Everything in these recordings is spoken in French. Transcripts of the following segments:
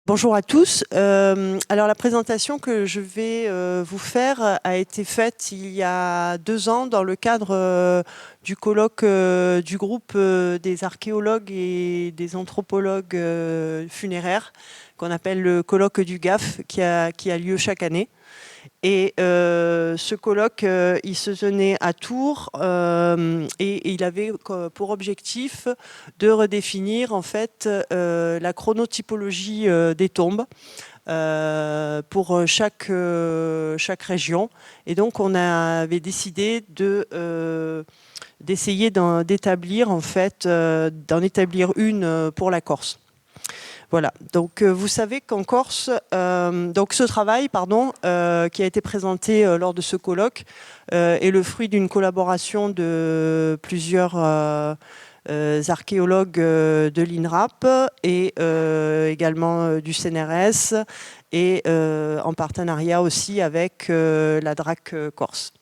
Bonjour à tous. Alors la présentation que je vais vous faire a été faite il y a 2 ans dans le cadre du colloque du groupe des archéologues et des anthropologues funéraires qu'on appelle le colloque du GAF qui a lieu chaque année. Et ce colloque, il se tenait à Tours et il avait pour objectif de redéfinir en fait la chronotypologie des tombes pour chaque région. Et donc on avait décidé d'essayer d'établir en fait d'en établir une pour la Corse. Voilà, donc vous savez qu'en Corse, donc ce travail qui a été présenté lors de ce colloque est le fruit d'une collaboration de plusieurs archéologues de l'INRAP et également du CNRS et en partenariat aussi avec la DRAC Corse.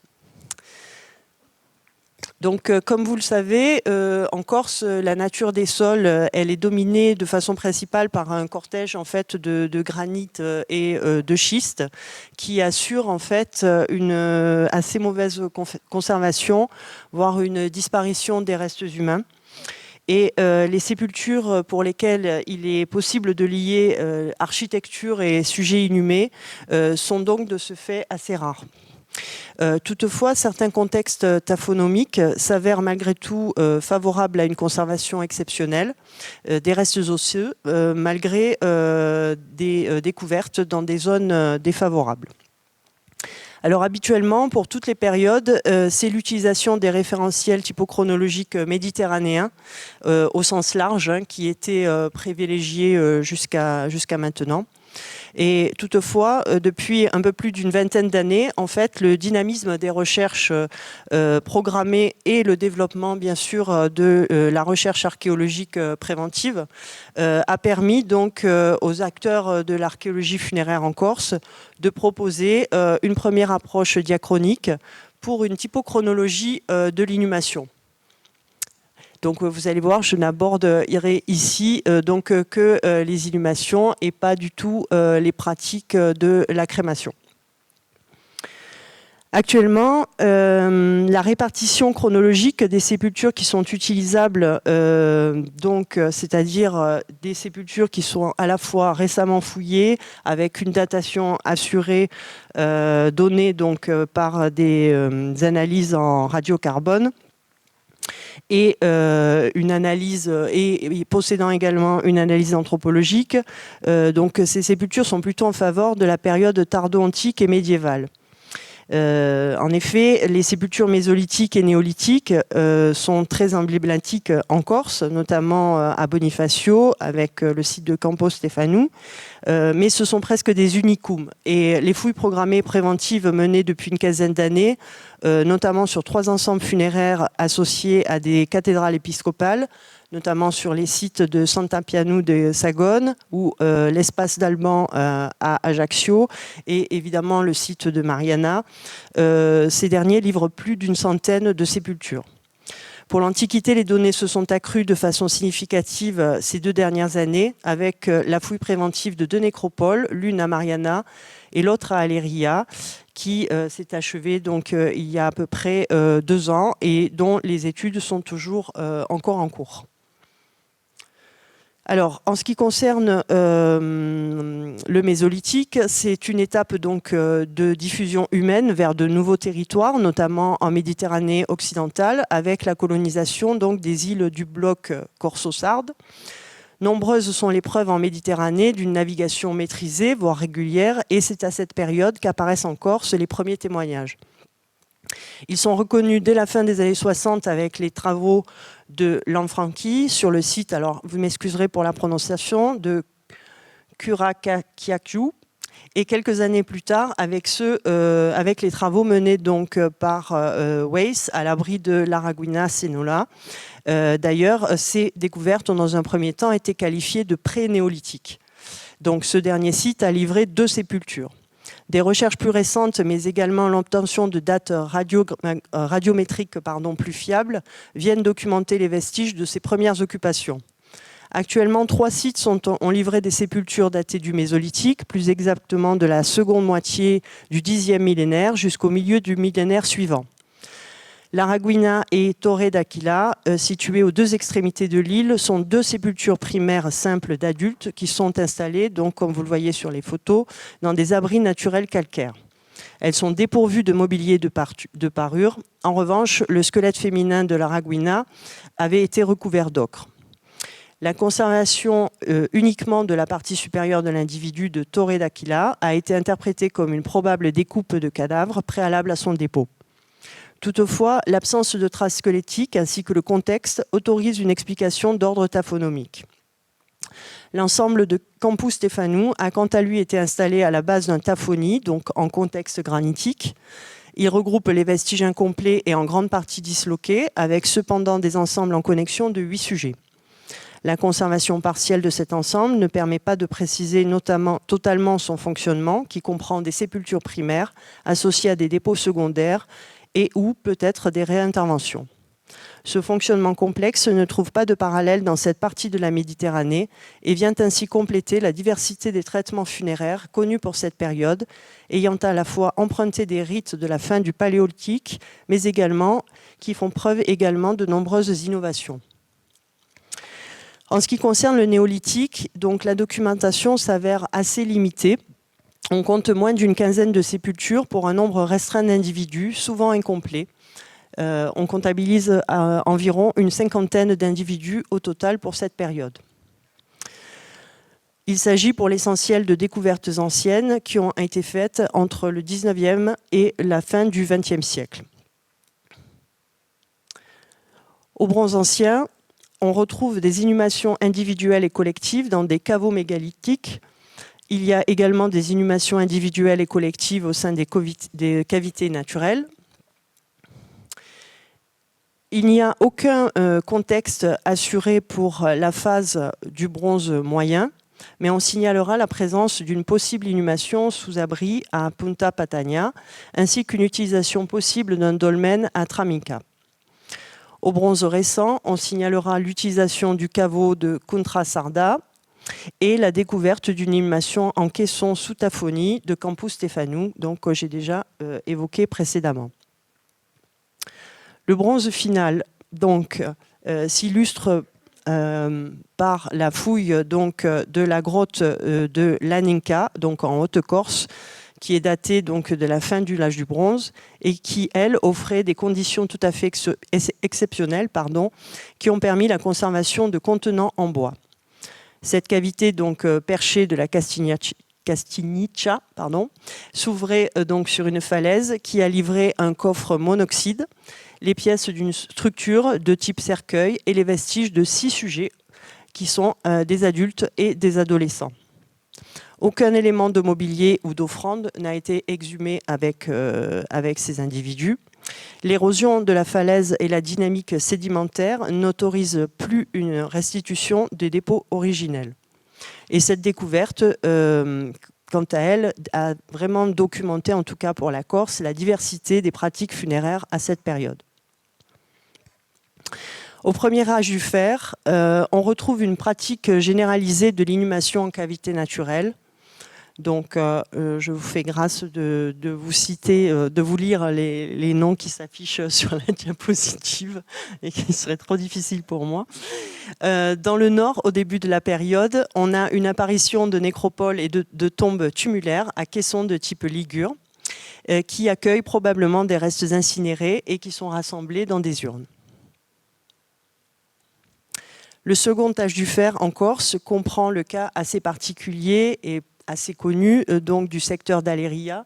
Donc, comme vous le savez, en Corse, la nature des sols, elle est dominée de façon principale par un cortège en fait de granit et de schiste qui assure en fait une assez mauvaise conservation, voire une disparition des restes humains. Et les sépultures pour lesquelles il est possible de lier architecture et sujets inhumés sont donc de ce fait assez rares. Toutefois, certains contextes taphonomiques s'avèrent malgré tout favorables à une conservation exceptionnelle des restes osseux, malgré des découvertes dans des zones défavorables. Alors habituellement, pour toutes les périodes, c'est l'utilisation des référentiels typochronologiques méditerranéens au sens large qui était privilégiée jusqu'à maintenant. Et toutefois, depuis un peu plus d'une vingtaine d'années, en fait, le dynamisme des recherches programmées et le développement, bien sûr, de la recherche archéologique préventive a permis donc aux acteurs de l'archéologie funéraire en Corse de proposer une première approche diachronique pour une typochronologie de l'inhumation. Donc vous allez voir, je n'aborderai ici que les inhumations et pas du tout les pratiques de la crémation. Actuellement, la répartition chronologique des sépultures qui sont utilisables, c'est-à-dire des sépultures qui sont à la fois récemment fouillées, avec une datation assurée, donnée donc, par des analyses en radiocarbone, et une analyse et possédant également une analyse anthropologique. Donc ces sépultures sont plutôt en faveur de la période tardo-antique et médiévale. En effet, les sépultures mésolithiques et néolithiques sont très emblématiques en Corse, notamment à Bonifacio, avec le site de Campo Stefanou, mais ce sont presque des unicums. Et les fouilles programmées préventives menées depuis une quinzaine d'années, notamment sur 3 ensembles funéraires associés à des cathédrales épiscopales, notamment sur les sites de Sant'Appiano de Sagone ou l'espace d'Alban à Ajaccio et évidemment le site de Mariana. Ces derniers livrent plus d'une centaine de sépultures. Pour l'Antiquité, les données se sont accrues de façon significative ces 2 dernières années avec la fouille préventive de 2 nécropoles, l'une à Mariana et l'autre à Aléria, qui s'est achevée donc, il y a à peu près 2 ans et dont les études sont toujours encore en cours. Alors, en ce qui concerne le mésolithique, c'est une étape donc, de diffusion humaine vers de nouveaux territoires, notamment en Méditerranée occidentale, avec la colonisation donc, des îles du bloc corso-sarde. Nombreuses sont les preuves en Méditerranée d'une navigation maîtrisée, voire régulière, et c'est à cette période qu'apparaissent en Corse les premiers témoignages. Ils sont reconnus dès la fin des années 60 avec les travaux de Lanfranchi sur le site, alors vous m'excuserez pour la prononciation, de Curacaquiacu, et quelques années plus tard avec les travaux menés donc par Weiss à l'abri de l'Araguina Senola. D'ailleurs, ces découvertes ont dans un premier temps été qualifiées de pré-néolithiques. Donc ce dernier site a livré 2 sépultures. Des recherches plus récentes, mais également l'obtention de dates radiométriques plus fiables, viennent documenter les vestiges de ces premières occupations. Actuellement, 3 sites ont livré des sépultures datées du Mésolithique, plus exactement de la seconde moitié du 10e millénaire jusqu'au milieu du millénaire suivant. L'Araguina et Torre d'Aquila, situées aux deux extrémités de l'île, sont 2 sépultures primaires simples d'adultes qui sont installées, donc, comme vous le voyez sur les photos, dans des abris naturels calcaires. Elles sont dépourvues de mobilier de parure. En revanche, le squelette féminin de l'Araguina avait été recouvert d'ocre. La conservation uniquement de la partie supérieure de l'individu de Torre d'Aquila a été interprétée comme une probable découpe de cadavre préalable à son dépôt. Toutefois, l'absence de traces squelettiques ainsi que le contexte autorisent une explication d'ordre taphonomique. L'ensemble de Campus Stephanou a quant à lui été installé à la base d'un taphonie, donc en contexte granitique. Il regroupe les vestiges incomplets et en grande partie disloqués, avec cependant des ensembles en connexion de 8 sujets. La conservation partielle de cet ensemble ne permet pas de préciser totalement son fonctionnement, qui comprend des sépultures primaires associées à des dépôts secondaires et ou peut-être des réinterventions. Ce fonctionnement complexe ne trouve pas de parallèle dans cette partie de la Méditerranée et vient ainsi compléter la diversité des traitements funéraires connus pour cette période, ayant à la fois emprunté des rites de la fin du Paléolithique, mais également qui font preuve également de nombreuses innovations. En ce qui concerne le néolithique, donc la documentation s'avère assez limitée. On compte moins d'une quinzaine de sépultures pour un nombre restreint d'individus, souvent incomplets. On comptabilise environ une cinquantaine d'individus au total pour cette période. Il s'agit pour l'essentiel de découvertes anciennes qui ont été faites entre le 19e et la fin du 20e siècle. Au Bronze ancien, on retrouve des inhumations individuelles et collectives dans des caveaux mégalithiques. Il y a également des inhumations individuelles et collectives au sein des cavités naturelles. Il n'y a aucun contexte assuré pour la phase du bronze moyen, mais on signalera la présence d'une possible inhumation sous abri à Punta Patania, ainsi qu'une utilisation possible d'un dolmen à Traminca. Au bronze récent, on signalera l'utilisation du caveau de Kuntrasarda et la découverte d'une inhumation en caisson sous taphonie de Campus Stephanou, donc que j'ai déjà évoqué précédemment. Le bronze final donc s'illustre par la fouille donc de la grotte de l'Aninka, donc en Haute-Corse, qui est datée donc de la fin de l'âge du bronze et qui, elle, offrait des conditions tout à fait exceptionnelles, qui ont permis la conservation de contenants en bois. Cette cavité donc perchée de la Castagniccia s'ouvrait donc sur une falaise qui a livré un coffre monoxyde, les pièces d'une structure de type cercueil et les vestiges de 6 sujets qui sont des adultes et des adolescents. Aucun élément de mobilier ou d'offrande n'a été exhumé avec ces individus. L'érosion de la falaise et la dynamique sédimentaire n'autorisent plus une restitution des dépôts originels. Et cette découverte, quant à elle, a vraiment documenté, en tout cas pour la Corse, la diversité des pratiques funéraires à cette période. Au premier âge du fer, on retrouve une pratique généralisée de l'inhumation en cavité naturelle. Donc, je vous fais grâce de vous citer, de vous lire les noms qui s'affichent sur la diapositive et qui seraient trop difficiles pour moi. Dans le nord, au début de la période, on a une apparition de nécropoles et de tombes tumulaires à caissons de type ligure qui accueillent probablement des restes incinérés et qui sont rassemblés dans des urnes. Le second âge du fer en Corse comprend le cas assez particulier et assez connu donc du secteur d'Aléria,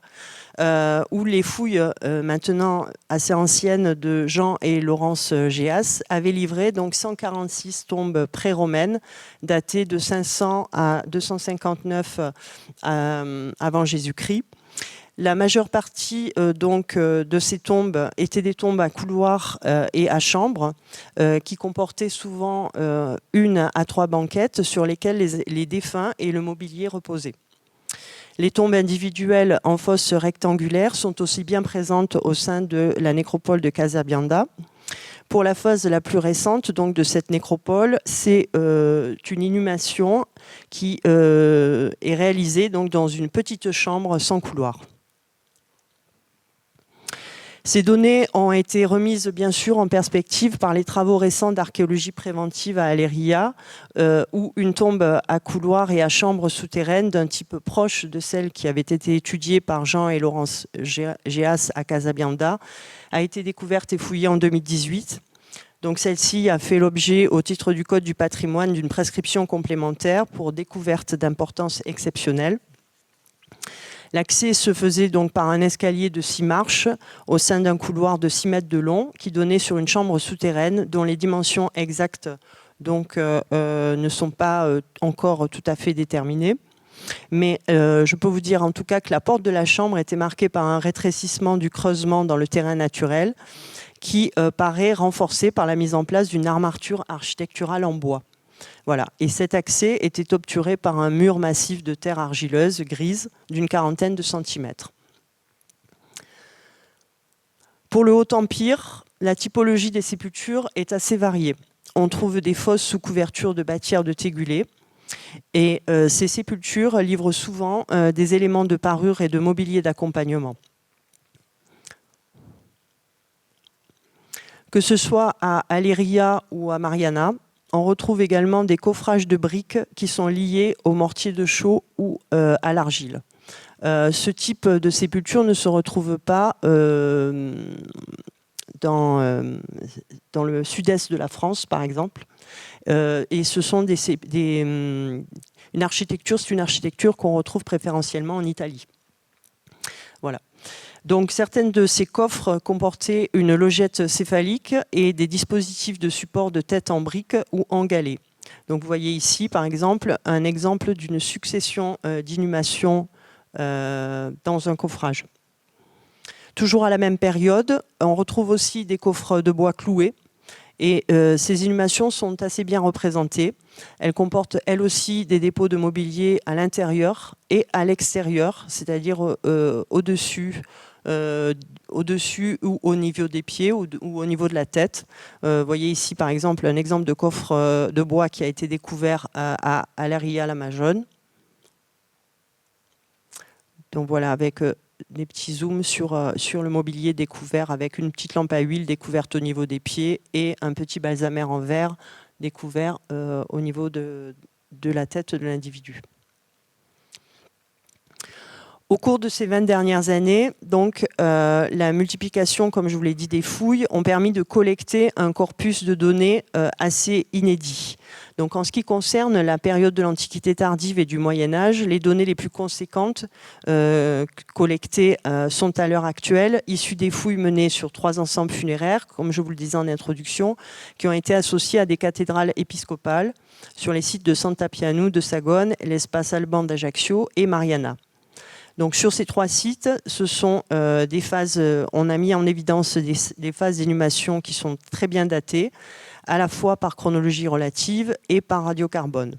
où les fouilles maintenant assez anciennes de Jean et Laurence Géas avaient livré donc 146 tombes pré-romaines datées de 500 à 259 avant Jésus-Christ. La majeure partie de ces tombes étaient des tombes à couloirs et à chambres qui comportaient souvent 1 à 3 banquettes sur lesquelles les défunts et le mobilier reposaient. Les tombes individuelles en fosse rectangulaire sont aussi bien présentes au sein de la nécropole de Casabianda. Pour la phase la plus récente donc, de cette nécropole, c'est une inhumation qui est réalisée donc, dans une petite chambre sans couloir. Ces données ont été remises bien sûr en perspective par les travaux récents d'archéologie préventive à Aléria, où une tombe à couloir et à chambre souterraine d'un type proche de celle qui avait été étudiée par Jean et Laurence Géas à Casabianda a été découverte et fouillée en 2018. Donc celle-ci a fait l'objet, au titre du Code du patrimoine, d'une prescription complémentaire pour découverte d'importance exceptionnelle. L'accès se faisait donc par un escalier de 6 marches au sein d'un couloir de 6 mètres de long qui donnait sur une chambre souterraine dont les dimensions exactes donc, ne sont pas encore tout à fait déterminées. Mais je peux vous dire en tout cas que la porte de la chambre était marquée par un rétrécissement du creusement dans le terrain naturel qui paraît renforcé par la mise en place d'une armature architecturale en bois. Voilà. Et cet accès était obturé par un mur massif de terre argileuse grise d'une quarantaine de centimètres. Pour le Haut-Empire, la typologie des sépultures est assez variée. On trouve des fosses sous couverture de bâtières de tégulés. Et ces sépultures livrent souvent des éléments de parure et de mobilier d'accompagnement. Que ce soit à Aléria ou à Mariana, on retrouve également des coffrages de briques qui sont liés au mortier de chaux ou à l'argile. Ce type de sépulture ne se retrouve pas dans le sud-est de la France, par exemple. Et ce sont une architecture qu'on retrouve préférentiellement en Italie. Voilà. Donc, certaines de ces coffres comportaient une logette céphalique et des dispositifs de support de tête en briques ou en galets. Donc, vous voyez ici, par exemple, un exemple d'une succession d'inhumations dans un coffrage. Toujours à la même période, on retrouve aussi des coffres de bois cloués. Et ces inhumations sont assez bien représentées. Elles comportent, elles aussi, des dépôts de mobilier à l'intérieur et à l'extérieur, c'est-à-dire au-dessus ou au niveau des pieds ou au niveau de la tête. Vous voyez ici, par exemple, un exemple de coffre de bois qui a été découvert à Aléria-la-Majone. Donc voilà, avec des petits zooms sur le mobilier découvert avec une petite lampe à huile découverte au niveau des pieds et un petit balsamère en verre découvert au niveau de la tête de l'individu. Au cours de ces 20 dernières années, donc, la multiplication, comme je vous l'ai dit, des fouilles ont permis de collecter un corpus de données assez inédit. Donc, en ce qui concerne la période de l'Antiquité tardive et du Moyen-Âge, les données les plus conséquentes collectées sont à l'heure actuelle issues des fouilles menées sur 3 ensembles funéraires, comme je vous le disais en introduction, qui ont été associés à des cathédrales épiscopales sur les sites de Sant'Appiano de Sagone, l'espace Alban d'Ajaccio et Mariana. Donc sur ces 3 sites, ce sont des phases, on a mis en évidence des phases d'inhumation qui sont très bien datées, à la fois par chronologie relative et par radiocarbone.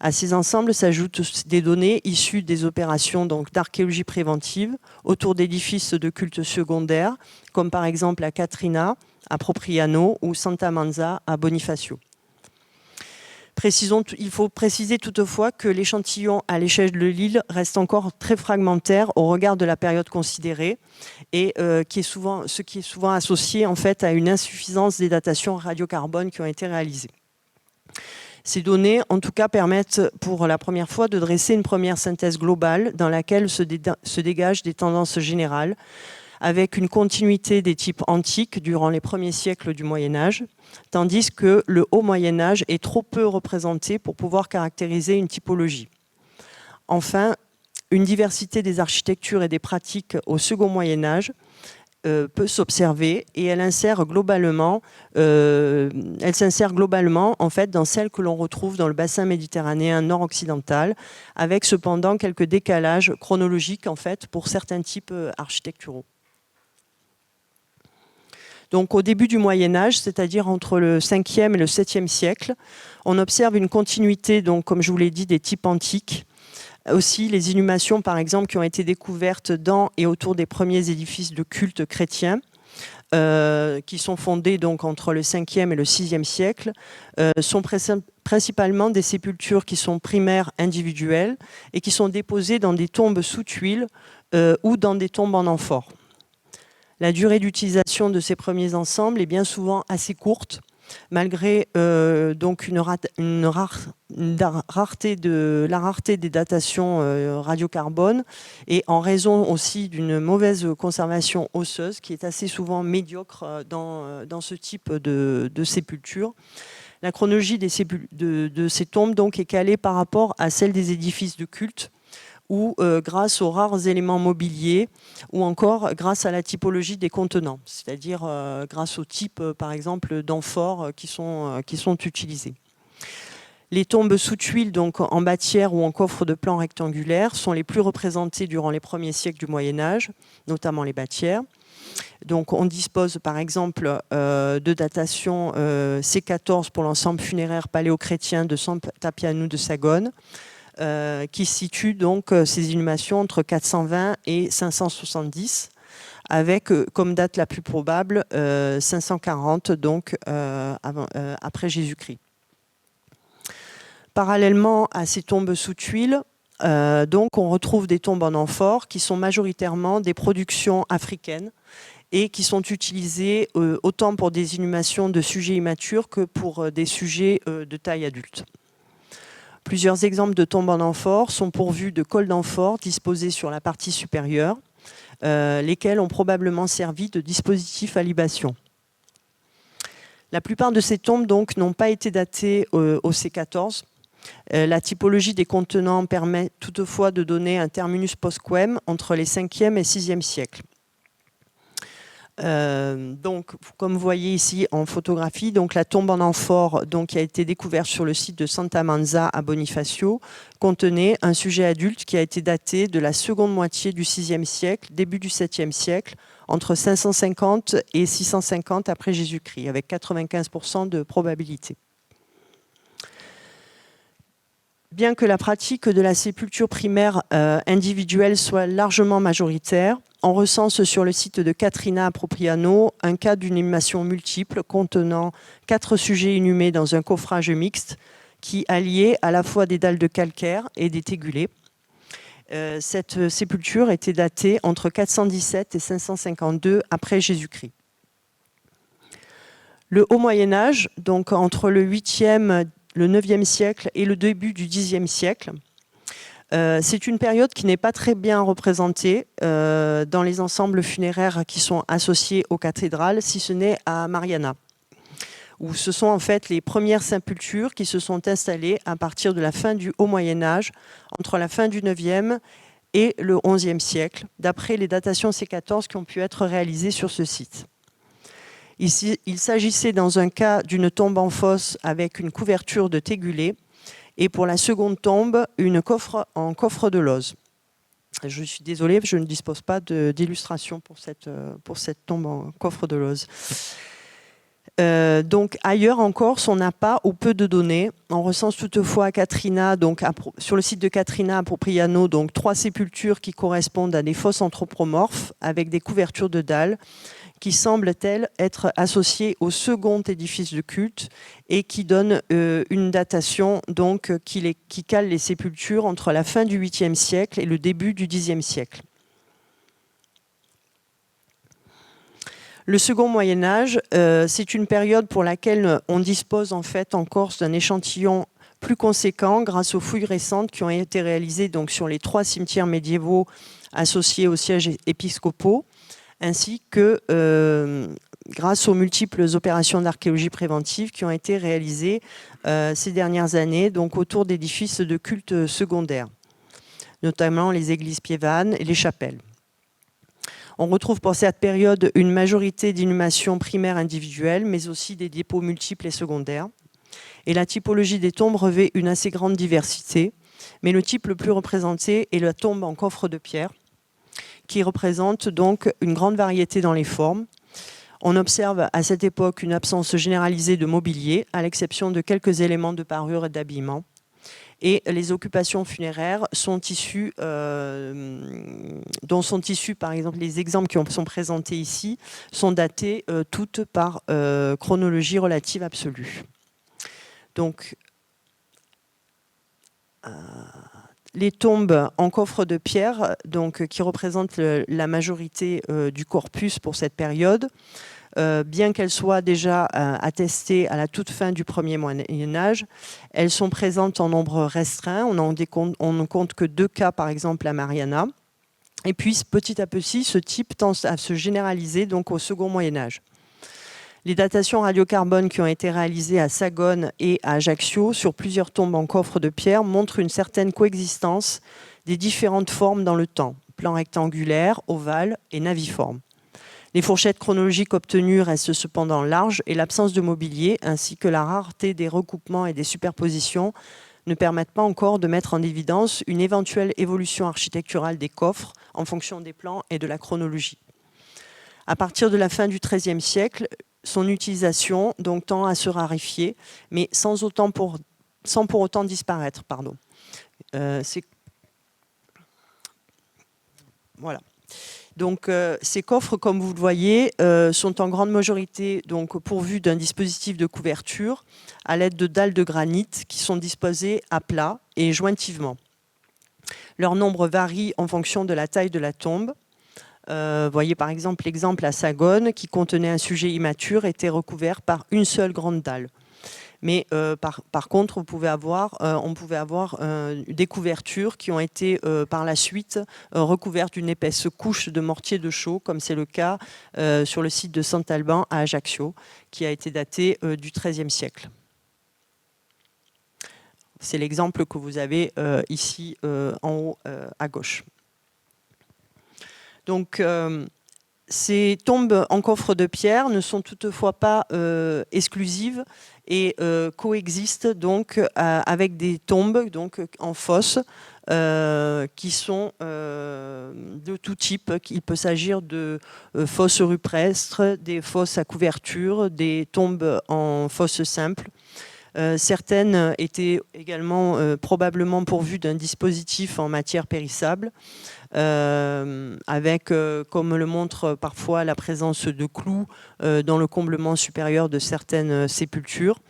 À ces ensembles s'ajoutent des données issues des opérations d'archéologie préventive autour d'édifices de culte secondaires, comme par exemple à Catrina, à Propriano ou Santa Manza à Bonifacio. Il faut préciser toutefois que l'échantillon à l'échelle de l'île reste encore très fragmentaire au regard de la période considérée et ce qui est souvent associé en fait à une insuffisance des datations radiocarbone qui ont été réalisées. Ces données, en tout cas, permettent pour la première fois de dresser une première synthèse globale dans laquelle se dégagent des tendances générales, avec une continuité des types antiques durant les premiers siècles du Moyen-Âge, tandis que le Haut Moyen-Âge est trop peu représenté pour pouvoir caractériser une typologie. Enfin, une diversité des architectures et des pratiques au Second Moyen-Âge peut s'observer et elle s'insère globalement en fait dans celle que l'on retrouve dans le bassin méditerranéen nord-occidental, avec cependant quelques décalages chronologiques en fait pour certains types architecturaux. Donc au début du Moyen-Âge, c'est-à-dire entre le 5e et le 7e siècle, on observe une continuité, donc, comme je vous l'ai dit, des types antiques. Aussi les inhumations, par exemple, qui ont été découvertes dans et autour des premiers édifices de culte chrétiens, qui sont fondées donc entre le 5e et le 6e siècle, sont principalement des sépultures qui sont primaires individuelles et qui sont déposées dans des tombes sous tuiles ou dans des tombes en amphore. La durée d'utilisation de ces premiers ensembles est bien souvent assez courte, malgré donc la rareté des datations radiocarbone et en raison aussi d'une mauvaise conservation osseuse qui est assez souvent médiocre dans ce type de sépulture. La chronologie de ces tombes donc, est calée par rapport à celle des édifices de culte ou grâce aux rares éléments mobiliers, ou encore grâce à la typologie des contenants, c'est-à-dire grâce au type, par exemple, d'amphores qui sont utilisés. Les tombes sous tuiles, donc en bâtière ou en coffre de plan rectangulaire, sont les plus représentées durant les premiers siècles du Moyen-Âge, notamment les bâtières. Donc, on dispose par exemple de datation C14 pour l'ensemble funéraire paléochrétien de Sant'Appiano de Sagone, qui situe donc ces inhumations entre 420 et 570, avec comme date la plus probable 540, donc après Jésus-Christ. Parallèlement à ces tombes sous tuiles, donc on retrouve des tombes en amphore qui sont majoritairement des productions africaines et qui sont utilisées autant pour des inhumations de sujets immatures que pour des sujets de taille adulte. Plusieurs exemples de tombes en amphore sont pourvus de cols d'amphore disposés sur la partie supérieure, lesquels ont probablement servi de dispositif à libation. La plupart de ces tombes donc n'ont pas été datées au C14. La typologie des contenants permet toutefois de donner un terminus post-quem entre les 5e et 6e siècles. Donc, comme vous voyez ici en photographie, donc la tombe en amphore donc, qui a été découverte sur le site de Santa Manza à Bonifacio contenait un sujet adulte qui a été daté de la seconde moitié du 6e siècle, début du 7e siècle, entre 550 et 650 après Jésus-Christ, avec 95% de probabilité. Bien que la pratique de la sépulture primaire individuelle soit largement majoritaire, on recense sur le site de Catrina a Propriano un cas d'une inhumation multiple contenant 4 sujets inhumés dans un coffrage mixte qui alliait à la fois des dalles de calcaire et des tégulés. Cette sépulture était datée entre 417 et 552 après Jésus-Christ. Le Haut Moyen-Âge, donc entre le 8e, le 9e siècle et le début du 10e siècle, c'est une période qui n'est pas très bien représentée dans les ensembles funéraires qui sont associés aux cathédrales, si ce n'est à Mariana, où ce sont en fait les premières sépultures qui se sont installées à partir de la fin du Haut Moyen-Âge, entre la fin du 9e et le 11e siècle, d'après les datations C14 qui ont pu être réalisées sur ce site. Ici, il s'agissait dans un cas d'une tombe en fosse avec une couverture de tégulés, et pour la seconde tombe, en coffre de lauze. Je suis désolée, je ne dispose pas d'illustration pour cette tombe en coffre de lauze. Donc ailleurs en Corse, on n'a pas ou peu de données. On recense toutefois à Catrina, donc sur le site de Catrina a Propriano, donc 3 sépultures qui correspondent à des fosses anthropomorphes avec des couvertures de dalles qui semblent-elles être associées au second édifice de culte et qui donnent une datation donc, qui cale les sépultures entre la fin du 8e siècle et le début du 10e siècle. Le second Moyen-Âge, c'est une période pour laquelle on dispose en fait en Corse d'un échantillon plus conséquent grâce aux fouilles récentes qui ont été réalisées donc, sur les 3 cimetières médiévaux associés aux sièges épiscopaux, ainsi que grâce aux multiples opérations d'archéologie préventive qui ont été réalisées ces dernières années donc autour d'édifices de culte secondaires, notamment les églises piévanes et les chapelles. On retrouve pour cette période une majorité d'inhumations primaires individuelles, mais aussi des dépôts multiples et secondaires. Et la typologie des tombes revêt une assez grande diversité, mais le type le plus représenté est la tombe en coffre de pierre, qui représente donc une grande variété dans les formes. On observe à cette époque une absence généralisée de mobilier, à l'exception de quelques éléments de parure et d'habillement. Et les occupations funéraires sont issues, dont sont issus par exemple les exemples qui sont présentés ici, sont datés toutes par chronologie relative absolue. Donc, les tombes en coffre de pierre, donc, qui représentent la majorité du corpus pour cette période, bien qu'elles soient déjà attestées à la toute fin du premier Moyen-Âge, elles sont présentes en nombre restreint. On ne compte que 2 cas, par exemple, à Mariana. Et puis, petit à petit, ce type tend à se généraliser donc, au second Moyen-Âge. Les datations radiocarbone qui ont été réalisées à Sagone et à Ajaccio sur plusieurs tombes en coffre de pierre montrent une certaine coexistence des différentes formes dans le temps, plan rectangulaire, ovale et naviforme. Les fourchettes chronologiques obtenues restent cependant larges et l'absence de mobilier ainsi que la rareté des recoupements et des superpositions ne permettent pas encore de mettre en évidence une éventuelle évolution architecturale des coffres en fonction des plans et de la chronologie. À partir de la fin du XIIIe siècle, son utilisation donc, tend à se raréfier, mais sans pour autant disparaître. Pardon. Voilà. Donc, ces coffres, comme vous le voyez, sont en grande majorité donc, pourvus d'un dispositif de couverture à l'aide de dalles de granit qui sont disposées à plat et jointivement. Leur nombre varie en fonction de la taille de la tombe. Voyez par exemple l'exemple à Sagone qui contenait un sujet immature était recouvert par une seule grande dalle. Mais par contre, on pouvait avoir des couvertures qui ont été par la suite recouvertes d'une épaisse couche de mortier de chaux, comme c'est le cas sur le site de Sant'Alban à Ajaccio, qui a été daté du XIIIe siècle. C'est l'exemple que vous avez ici en haut à gauche. Donc, ces tombes en coffre de pierre ne sont toutefois pas exclusives et coexistent donc avec des tombes donc, en fosse qui sont de tout type. Il peut s'agir de fosses rupestres, des fosses à couverture, des tombes en fosse simple. Certaines étaient également probablement pourvues d'un dispositif en matière périssable, avec, comme le montre parfois, la présence de clous dans le comblement supérieur de certaines sépultures.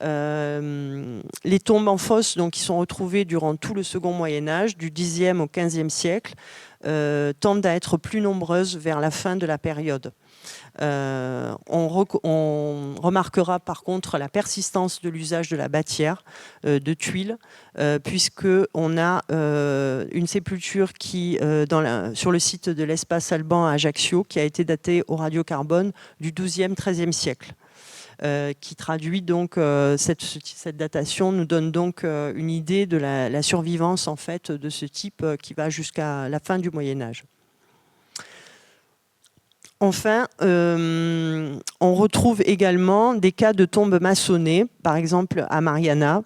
Les tombes en fosse donc, qui sont retrouvées durant tout le second Moyen-Âge, du Xe au XVe siècle, tendent à être plus nombreuses vers la fin de la période. On remarquera par contre la persistance de l'usage de la bâtière de tuiles, puisqu'on a une sépulture qui, sur le site de l'espace Alban à Ajaccio, qui a été datée au radiocarbone du XIIe-XIIIe siècle. Qui traduit donc cette datation, nous donne donc une idée de la survivance en fait, de ce type qui va jusqu'à la fin du Moyen-Âge. Enfin, on retrouve également des cas de tombes maçonnées, par exemple à Mariana,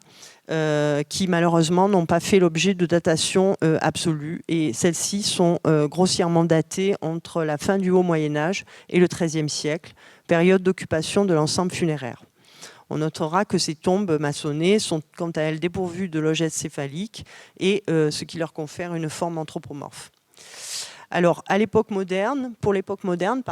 qui malheureusement n'ont pas fait l'objet de datation absolue. Et celles-ci sont grossièrement datées entre la fin du Haut Moyen-Âge et le XIIIe siècle, période d'occupation de l'ensemble funéraire. On notera que ces tombes maçonnées sont quant à elles dépourvues de logette céphalique, et ce qui leur confère une forme anthropomorphe. Alors, pour l'époque moderne,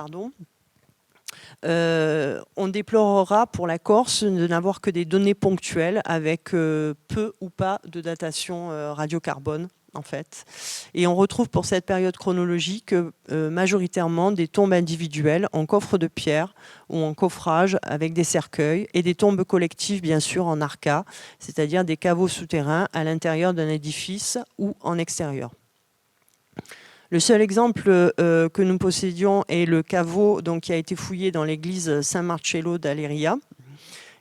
on déplorera pour la Corse de n'avoir que des données ponctuelles avec peu ou pas de datation radiocarbone, en fait. Et on retrouve pour cette période chronologique majoritairement des tombes individuelles en coffre de pierre ou en coffrage avec des cercueils, et des tombes collectives, bien sûr, en arca, c'est-à-dire des caveaux souterrains à l'intérieur d'un édifice ou en extérieur. Le seul exemple que nous possédions est le caveau donc, qui a été fouillé dans l'église Saint-Marcello d'Aleria.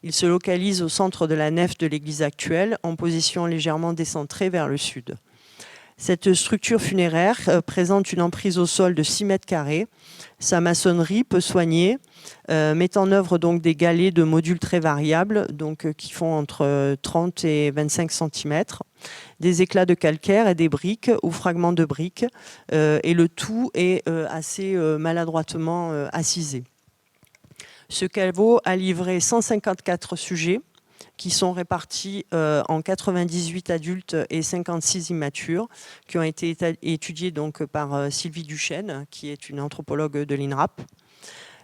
Il se localise au centre de la nef de l'église actuelle, en position légèrement décentrée vers le sud. Cette structure funéraire présente une emprise au sol de 6 mètres carrés. Sa maçonnerie, peu soignée, met en œuvre donc, des galets de modules très variables, donc, qui font entre 30 et 25 cm, des éclats de calcaire et des briques ou fragments de briques, et le tout est assez maladroitement assisé. Ce caveau a livré 154 sujets qui sont répartis en 98 adultes et 56 immatures, qui ont été étudiés donc par Sylvie Duchesne, qui est une anthropologue de l'INRAP.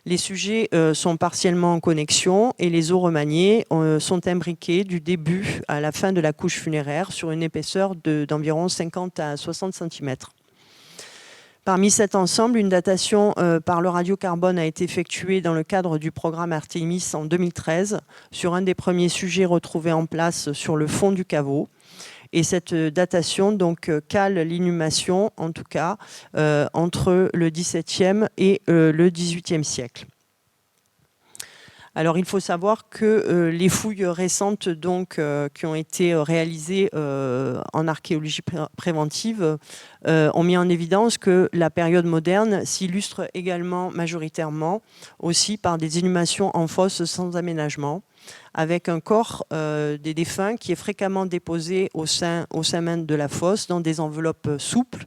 Les sujets sont partiellement en connexion et les os remaniés sont imbriqués du début à la fin de la couche funéraire sur une épaisseur d'environ 50 à 60 cm. Parmi cet ensemble, une datation par le radiocarbone a été effectuée dans le cadre du programme Artemis en 2013 sur un des premiers sujets retrouvés en place sur le fond du caveau. Et cette datation donc, cale l'inhumation, en tout cas, entre le XVIIe et le XVIIIe siècle. Alors, il faut savoir que les fouilles récentes donc, qui ont été réalisées en archéologie préventive ont mis en évidence que la période moderne s'illustre également majoritairement aussi par des inhumations en fosse sans aménagement, avec un corps des défunts qui est fréquemment déposé au sein même de la fosse dans des enveloppes souples,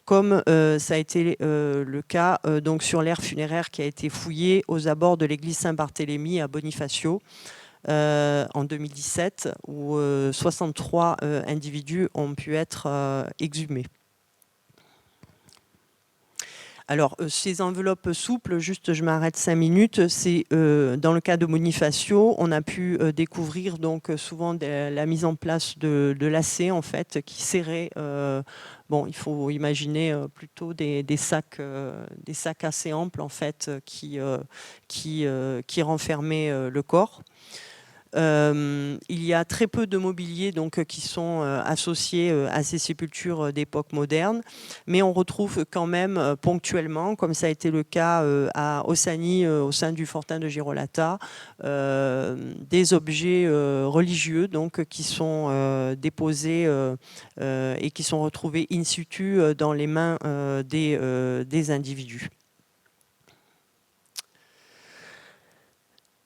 comme ça a été le cas donc sur l'aire funéraire qui a été fouillée aux abords de l'église Saint-Barthélemy à Bonifacio en 2017, où 63 individus ont pu être exhumés. Alors, ces enveloppes souples, juste je m'arrête 5 minutes, c'est dans le cas de Bonifacio, on a pu découvrir donc souvent la mise en place de lacets en fait, qui serraient, bon, il faut imaginer plutôt des sacs assez amples en fait, qui renfermaient le corps. Il y a très peu de mobilier donc, qui sont associés à ces sépultures d'époque moderne, mais on retrouve quand même ponctuellement, comme ça a été le cas à Ossani, au sein du fortin de Girolata, des objets religieux donc, qui sont déposés et qui sont retrouvés in situ dans les mains des individus.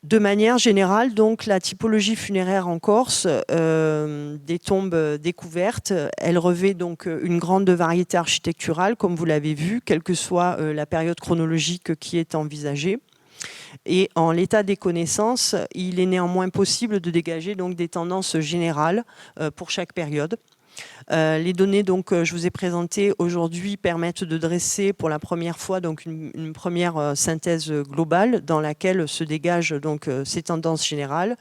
De manière générale, donc, la typologie funéraire en Corse, des tombes découvertes, elle revêt donc une grande variété architecturale, comme vous l'avez vu, quelle que soit la période chronologique qui est envisagée. Et en l'état des connaissances, il est néanmoins possible de dégager donc, des tendances générales pour chaque période. Les données donc, je vous ai présentées aujourd'hui permettent de dresser pour la première fois donc, une première synthèse globale dans laquelle se dégagent donc, ces tendances générales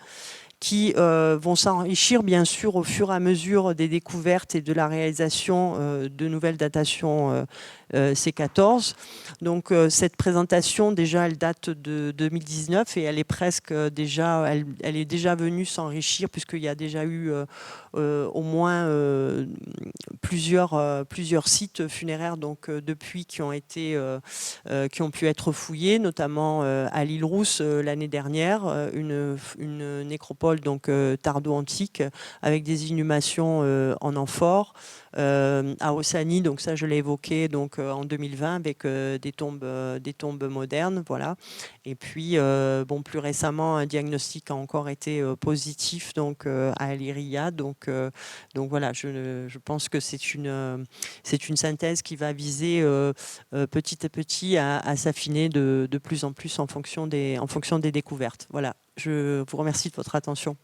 qui vont s'enrichir bien sûr au fur et à mesure des découvertes et de la réalisation de nouvelles datations C14. Donc cette présentation déjà elle date de 2019 et elle est presque déjà, elle est déjà venue s'enrichir puisqu'il y a déjà eu au moins plusieurs sites funéraires donc depuis qui ont pu être fouillés, notamment à l'île Rousse l'année dernière, une nécropole donc tardo-antique avec des inhumations en amphore. À Ossani, donc ça je l'ai évoqué donc en 2020 avec des tombes modernes, voilà. Et puis bon, plus récemment un diagnostic a encore été positif donc à Aliria, donc voilà, je pense que c'est une synthèse qui va viser petit à petit à s'affiner de plus en plus en fonction des découvertes. Voilà, je vous remercie de votre attention.